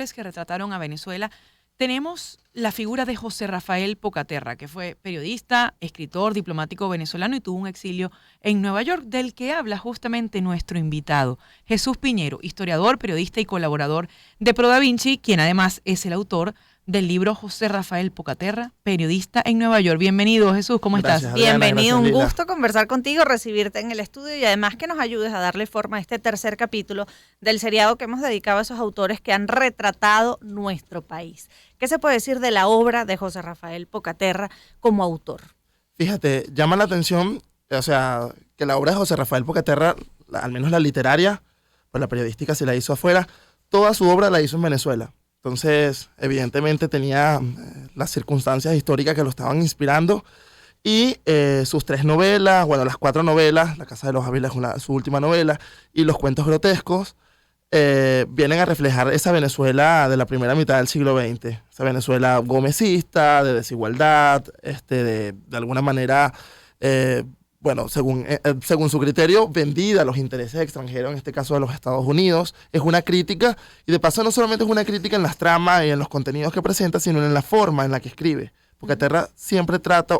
que retrataron a Venezuela, tenemos la figura de José Rafael Pocaterra, que fue periodista, escritor, diplomático venezolano y tuvo un exilio en Nueva York, del que habla justamente nuestro invitado, Jesús Piñero, historiador, periodista y colaborador de Pro Da Vinci, quien además es el autor del libro José Rafael Pocaterra, periodista en Nueva York. Bienvenido, Jesús, ¿cómo estás? Adriana, Bienvenido, un Lila. gusto conversar contigo, recibirte en el estudio y además que nos ayudes a darle forma a este tercer capítulo del seriado que hemos dedicado a esos autores que han retratado nuestro país. ¿Qué se puede decir de la obra de José Rafael Pocaterra como autor? Fíjate, llama la atención, o sea, que la obra de José Rafael Pocaterra, al menos la literaria, pues la periodística se la hizo afuera, toda su obra la hizo en Venezuela. Entonces, evidentemente tenía las circunstancias históricas que lo estaban inspirando y sus 3 novelas, bueno, las 4 novelas, La Casa de los Ávila es su última novela, y los cuentos grotescos, vienen a reflejar esa Venezuela de la primera mitad del siglo XX, esa Venezuela gomecista, de desigualdad, de alguna manera, bueno, según su criterio, vendida a los intereses extranjeros, en este caso de los Estados Unidos. Es una crítica, y de paso no solamente es una crítica en las tramas y en los contenidos que presenta, sino en la forma en la que escribe. Pocaterra siempre trató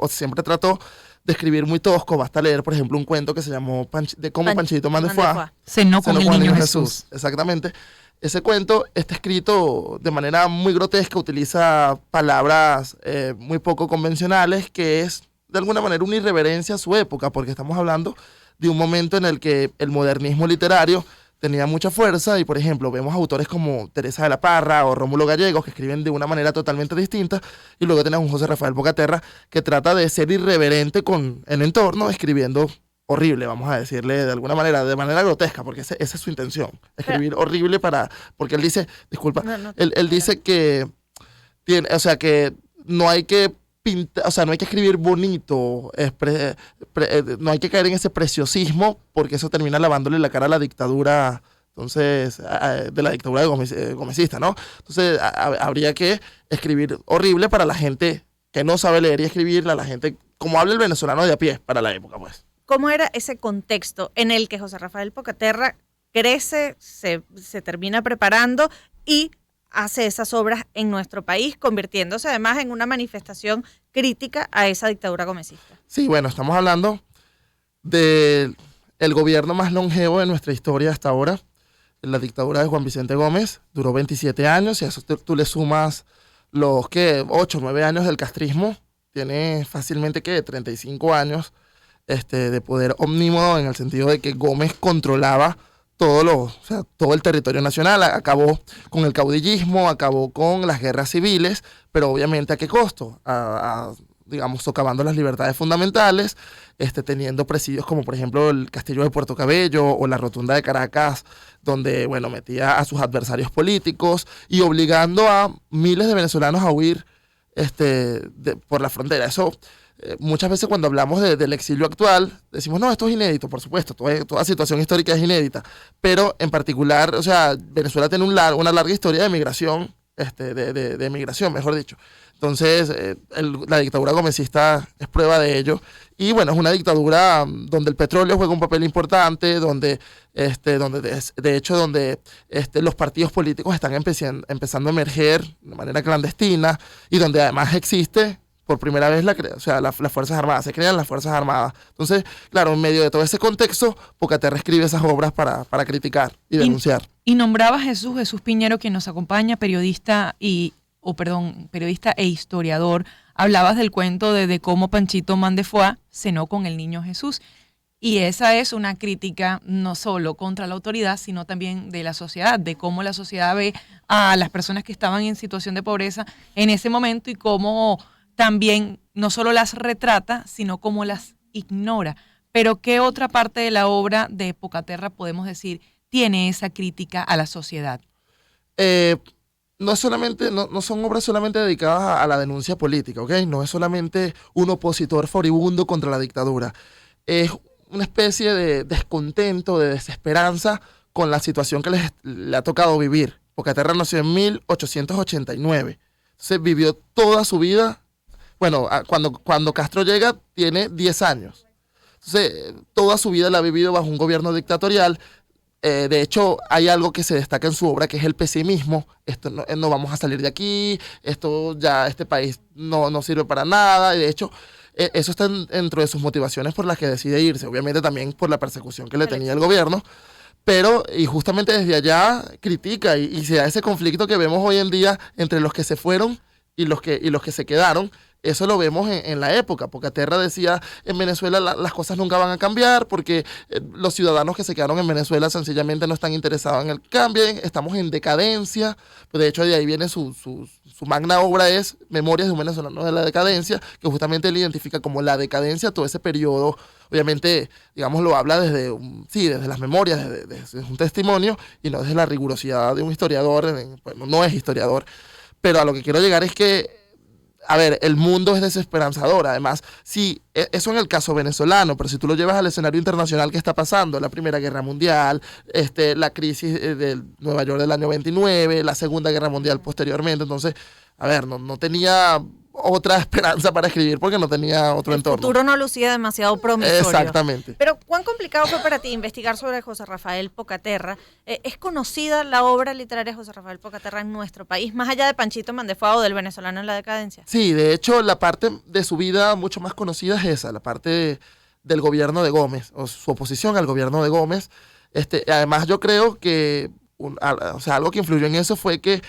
de escribir muy tosco. Basta leer, por ejemplo, un cuento que se llamó de cómo Panchito Man de Foix Cenó con el niño Jesús. Exactamente. Ese cuento está escrito de manera muy grotesca, utiliza palabras muy poco convencionales, que es de alguna manera una irreverencia a su época, porque estamos hablando de un momento en el que el modernismo literario tenía mucha fuerza y, por ejemplo, vemos autores como Teresa de la Parra o Rómulo Gallegos que escriben de una manera totalmente distinta, y luego tenemos un José Rafael Pocaterra que trata de ser irreverente con el entorno, escribiendo horrible, vamos a decirle de alguna manera, de manera grotesca, porque esa es su intención, escribir horrible porque él dice, disculpa, él dice que que no hay que no hay que escribir bonito, no hay que caer en ese preciosismo, porque eso termina lavándole la cara a la dictadura, entonces, de la dictadura gomecista, ¿no? Entonces, habría que escribir horrible para la gente que no sabe leer y escribir, a la gente, como habla el venezolano de a pie, para la época, pues. ¿Cómo era ese contexto en el que José Rafael Pocaterra crece, se termina preparando y hace esas obras en nuestro país, convirtiéndose además en una manifestación crítica a esa dictadura gomecista? Sí, bueno, estamos hablando del gobierno más longevo de nuestra historia hasta ahora. La dictadura de Juan Vicente Gómez duró 27 años, y a eso tú le sumas los 8 o 9 años del castrismo. Tiene fácilmente 35 años de poder ómnimo, en el sentido de que Gómez controlaba todo el territorio nacional. Acabó con el caudillismo, acabó con las guerras civiles, pero obviamente ¿a qué costo? Digamos, socavando las libertades fundamentales, teniendo presidios como por ejemplo el Castillo de Puerto Cabello o la Rotunda de Caracas, donde, bueno, metía a sus adversarios políticos y obligando a miles de venezolanos a huir por la frontera. Eso, muchas veces cuando hablamos del exilio actual, decimos, no, esto es inédito, por supuesto, toda situación histórica es inédita, pero en particular, o sea, Venezuela tiene una larga historia de migración, de migración, mejor dicho. Entonces, la dictadura gomecista es prueba de ello, y bueno, es una dictadura donde el petróleo juega un papel importante, donde los partidos políticos están empezando a emerger de manera clandestina, y donde además existe por primera vez las Fuerzas Armadas, se crean las Fuerzas Armadas. Entonces, claro, en medio de todo ese contexto, Pocaterra escribe esas obras para criticar y denunciar. Y nombraba a Jesús Piñero, quien nos acompaña, periodista e historiador. Hablabas del cuento de cómo Panchito Man de Foix cenó con el niño Jesús. Y esa es una crítica no solo contra la autoridad, sino también de la sociedad, de cómo la sociedad ve a las personas que estaban en situación de pobreza en ese momento y cómo también no solo las retrata, sino cómo las ignora. Pero ¿qué otra parte de la obra de Pocaterra podemos decir tiene esa crítica a la sociedad? No son obras solamente dedicadas a la denuncia política, ¿ok? No es solamente un opositor furibundo contra la dictadura. Es una especie de descontento, de desesperanza con la situación que le ha tocado vivir. Pocaterra nació en 1889. Entonces vivió toda su vida. Bueno, cuando Castro llega, tiene 10 años. Entonces, toda su vida la ha vivido bajo un gobierno dictatorial. De hecho, hay algo que se destaca en su obra, que es el pesimismo. Esto no vamos a salir de aquí, este país no sirve para nada. Y de hecho, eso está dentro de sus motivaciones por las que decide irse. Obviamente también por la persecución que le tenía el gobierno. Pero, y justamente desde allá critica y se da ese conflicto que vemos hoy en día entre los que se fueron y los que se quedaron. Eso lo vemos en la época. Pocaterra decía, en Venezuela las cosas nunca van a cambiar porque los ciudadanos que se quedaron en Venezuela sencillamente no están interesados en el cambio, estamos en decadencia. Pues de hecho, de ahí viene su magna obra, es Memorias de un venezolano de la decadencia, que justamente él identifica como la decadencia todo ese periodo. Obviamente, digamos, lo habla desde las memorias, desde un testimonio y no desde la rigurosidad de un historiador. Bueno, no es historiador, pero a lo que quiero llegar es que, a ver, el mundo es desesperanzador. Además, sí, eso en el caso venezolano, pero si tú lo llevas al escenario internacional que está pasando, la Primera Guerra Mundial, la crisis de Nueva York del año 29, la Segunda Guerra Mundial posteriormente, entonces, a ver, no tenía otra esperanza para escribir porque no tenía otro entorno. El futuro no lucía demasiado promisorio. Exactamente. Pero ¿cuán complicado fue para ti investigar sobre José Rafael Pocaterra? ¿Es conocida la obra literaria de José Rafael Pocaterra en nuestro país, más allá de Panchito Mandefuá o del venezolano en la decadencia? Sí, de hecho, la parte de su vida mucho más conocida es esa, la parte del gobierno de Gómez, o su oposición al gobierno de Gómez. Además, yo creo que algo que influyó en eso fue que,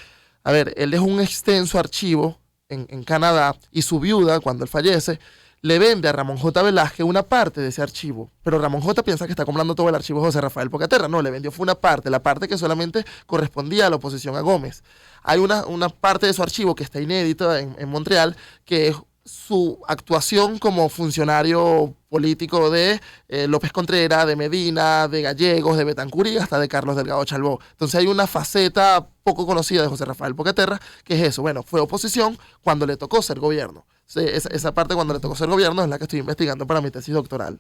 a ver, él dejó un extenso archivo en Canadá, y su viuda, cuando él fallece, le vende a Ramón J. Velázquez una parte de ese archivo. Pero Ramón J. piensa que está comprando todo el archivo de José Rafael Pocaterra. No, le vendió fue una parte, la parte que solamente correspondía a la oposición a Gómez. Hay una parte de su archivo que está inédita en Montreal, que es su actuación como funcionario político de López Contreras, de Medina, de Gallegos, de Betancur y hasta de Carlos Delgado Chalbó. Entonces hay una faceta poco conocida de José Rafael Pocaterra, que es eso. Bueno, fue oposición cuando le tocó ser gobierno. Esa parte cuando le tocó ser gobierno es la que estoy investigando para mi tesis doctoral.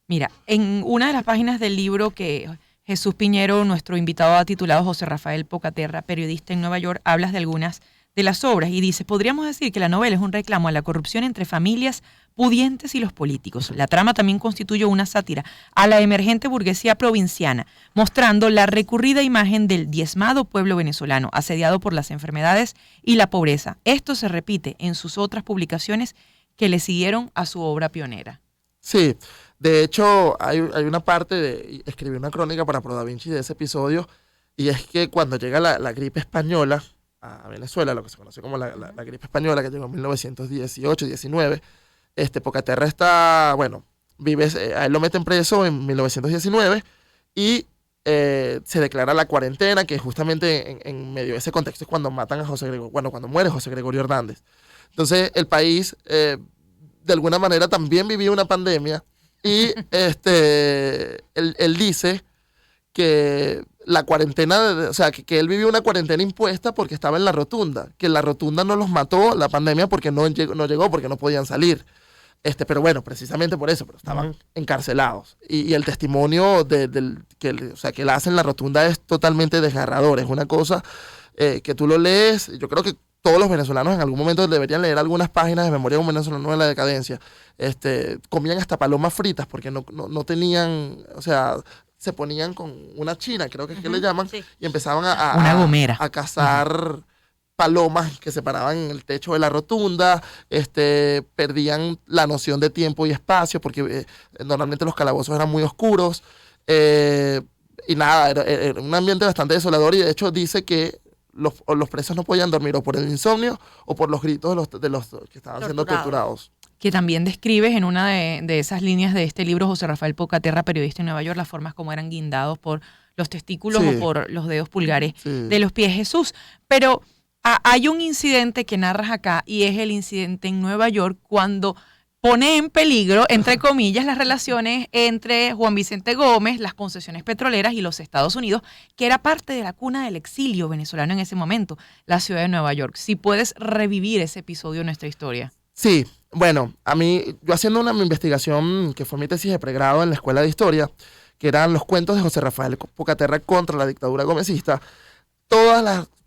Mira, en una de las páginas del libro que Jesús Piñero, nuestro invitado, ha titulado José Rafael Pocaterra, periodista en Nueva York, hablas de algunas de las obras y dice, podríamos decir que la novela es un reclamo a la corrupción entre familias pudientes y los políticos. La trama también constituye una sátira a la emergente burguesía provinciana, mostrando la recurrida imagen del diezmado pueblo venezolano, asediado por las enfermedades y la pobreza. Esto se repite en sus otras publicaciones que le siguieron a su obra pionera. Sí, de hecho hay una parte escribí una crónica para Pro Da Vinci de ese episodio, y es que cuando llega la gripe española a Venezuela, lo que se conoce como la gripe española, que llegó en 1918-19, Pocaterra está, bueno, a él lo meten preso en 1919 y se declara la cuarentena, que justamente en medio de ese contexto es cuando matan a cuando muere José Gregorio Hernández. Entonces el país de alguna manera también vivía una pandemia y él dice que la cuarentena, que él vivió una cuarentena impuesta porque estaba en la rotunda, que la rotunda no los mató la pandemia porque no llegó, porque no podían salir. Pero bueno, precisamente por eso, pero estaban encarcelados. Y el testimonio que él hace en la rotunda es totalmente desgarrador. Es una cosa que tú lo lees, yo creo que todos los venezolanos en algún momento deberían leer algunas páginas de Memoria de un venezolano de la decadencia. Comían hasta palomas fritas porque no tenían, se ponían con una china, creo que es que le llaman, sí, y empezaban una gomera a cazar palomas que se paraban en el techo de la rotunda, perdían la noción de tiempo y espacio porque normalmente los calabozos eran muy oscuros, y nada, era un ambiente bastante desolador, y de hecho dice que los presos no podían dormir o por el insomnio o por los gritos de los que estaban siendo torturados. Que también describes en una de esas líneas de este libro, José Rafael Pocaterra, periodista en Nueva York, las formas como eran guindados por los testículos, sí, o por los dedos pulgares, sí, de los pies. Jesús, pero hay un incidente que narras acá, y es el incidente en Nueva York cuando pone en peligro, entre comillas, las relaciones entre Juan Vicente Gómez, las concesiones petroleras y los Estados Unidos, que era parte de la cuna del exilio venezolano en ese momento, la ciudad de Nueva York. Si puedes revivir ese episodio en nuestra historia. Sí, bueno, yo haciendo una investigación que fue mi tesis de pregrado en la Escuela de Historia, que eran los cuentos de José Rafael Pocaterra contra la dictadura gomecista, todas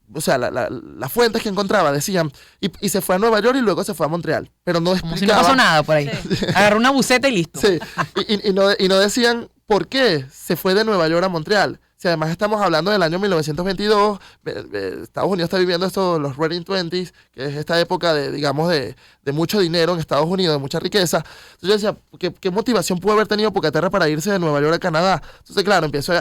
las fuentes que encontraba decían, y se fue a Nueva York y luego se fue a Montreal, pero no explicaba. Como si no pasó nada por ahí. Sí. Agarró una buceta y listo. Sí, y no decían por qué se fue de Nueva York a Montreal. si además estamos hablando del año 1922, Estados Unidos está viviendo esto, los Roaring Twenties, que es esta época de, digamos, de mucho dinero en Estados Unidos, de mucha riqueza. Entonces yo decía, ¿qué motivación pudo haber tenido Pocaterra para irse de Nueva York a Canadá? Entonces, claro, empiezo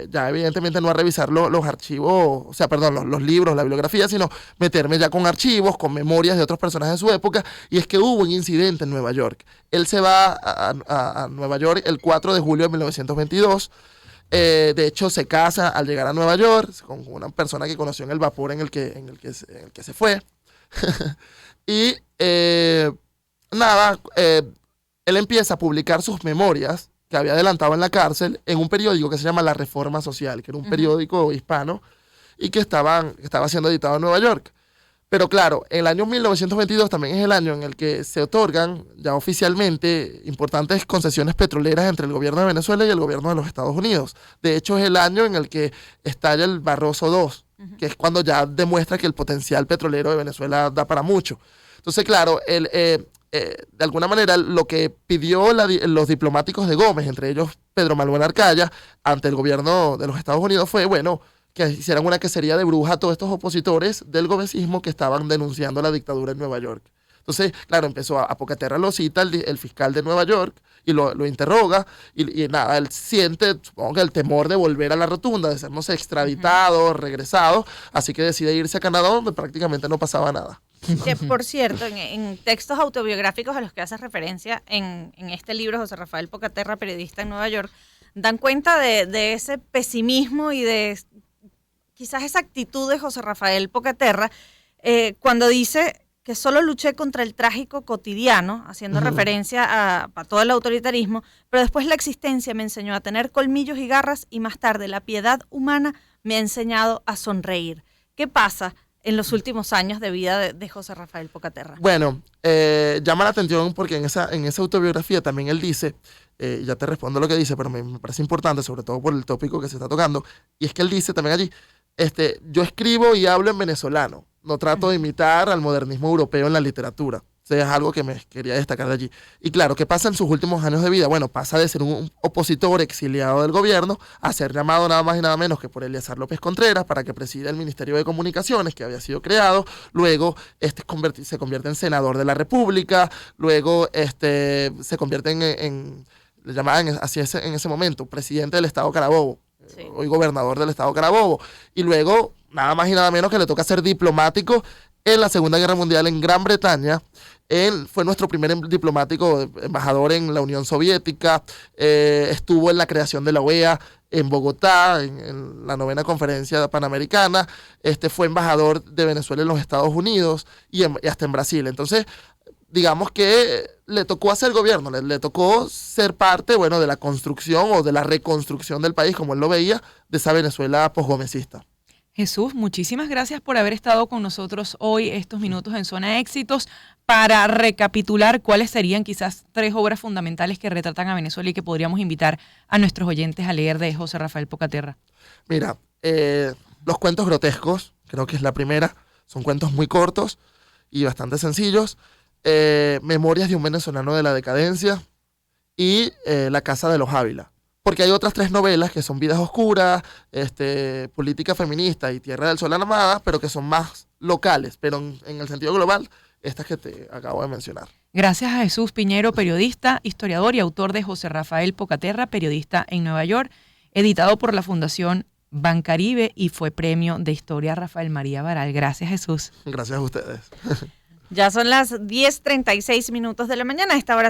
ya evidentemente no a revisar los archivos, o sea, perdón, los libros, la bibliografía, sino meterme ya con archivos, con memorias de otros personajes de su época, y es que hubo un incidente en Nueva York. Él se va a Nueva York el 4 de julio de 1922. De hecho, se casa al llegar a Nueva York con una persona que conoció en el vapor en el que se fue. Y él empieza a publicar sus memorias que había adelantado en la cárcel en un periódico que se llama La Reforma Social, que era un periódico hispano y que estaba siendo editado en Nueva York. Pero claro, el año 1922 también es el año en el que se otorgan ya oficialmente importantes concesiones petroleras entre el gobierno de Venezuela y el gobierno de los Estados Unidos. De hecho, es el año en el que estalla el Barroso II, que es cuando ya demuestra que el potencial petrolero de Venezuela da para mucho. Entonces, claro, de alguna manera lo que pidió los diplomáticos de Gómez, entre ellos Pedro Manuel Arcaya, ante el gobierno de los Estados Unidos fue, bueno, que hicieran una quesería de bruja a todos estos opositores del gomecismo que estaban denunciando la dictadura en Nueva York. Entonces, claro, empezó a Pocaterra lo cita el fiscal de Nueva York y lo interroga y nada, él siente, supongo que el temor de volver a la rotunda, de ser, no sé, extraditado, regresado, así que decide irse a Canadá donde prácticamente no pasaba nada. Que, por cierto, en textos autobiográficos a los que haces referencia en este libro, José Rafael Pocaterra, periodista en Nueva York, dan cuenta de ese pesimismo y de quizás esa actitud de José Rafael Pocaterra cuando dice que solo luché contra el trágico cotidiano, haciendo referencia a todo el autoritarismo, pero después la existencia me enseñó a tener colmillos y garras y más tarde la piedad humana me ha enseñado a sonreír. ¿Qué pasa en los últimos años de vida de José Rafael Pocaterra? Bueno, llama la atención porque en esa autobiografía también él dice, ya te respondo lo que dice, pero me parece importante, sobre todo por el tópico que se está tocando, y es que él dice también allí, yo escribo y hablo en venezolano, no trato de imitar al modernismo europeo en la literatura. O sea, es algo que me quería destacar de allí. Y claro, ¿qué pasa en sus últimos años de vida? Bueno, pasa de ser un opositor exiliado del gobierno a ser llamado nada más y nada menos que por Eleazar López Contreras para que presida el Ministerio de Comunicaciones que había sido creado. Luego se convierte en senador de la República. Luego se convierte le llamaban así en ese momento, presidente del Estado Carabobo. Sí. Hoy gobernador del Estado Carabobo. Y luego, nada más y nada menos que le toca ser diplomático en la Segunda Guerra Mundial en Gran Bretaña. Él fue nuestro primer diplomático, embajador en la Unión Soviética, estuvo en la creación de la OEA en Bogotá, en la 9ª Conferencia Panamericana, fue embajador de Venezuela en los Estados Unidos y hasta en Brasil. Entonces, digamos que le tocó hacer gobierno, le tocó ser parte, bueno, de la construcción o de la reconstrucción del país, como él lo veía, de esa Venezuela posgomecista. Jesús, muchísimas gracias por haber estado con nosotros hoy estos minutos en Zona de Éxitos para recapitular cuáles serían quizás 3 obras fundamentales que retratan a Venezuela y que podríamos invitar a nuestros oyentes a leer de José Rafael Pocaterra. Mira, los cuentos grotescos, creo que es la primera, son cuentos muy cortos y bastante sencillos. Memorias de un venezolano de la decadencia y La Casa de los Ávila. Porque hay otras 3 novelas que son Vidas Oscuras, Política Feminista y Tierra del Sol Armada, pero que son más locales, pero en el sentido global, estas que te acabo de mencionar. Gracias a Jesús Piñero, periodista, historiador y autor de José Rafael Pocaterra, periodista en Nueva York, editado por la Fundación Bancaribe y fue premio de Historia Rafael María Baral. Gracias, Jesús. Gracias a ustedes. Ya son las 10:36 de la mañana. A esta hora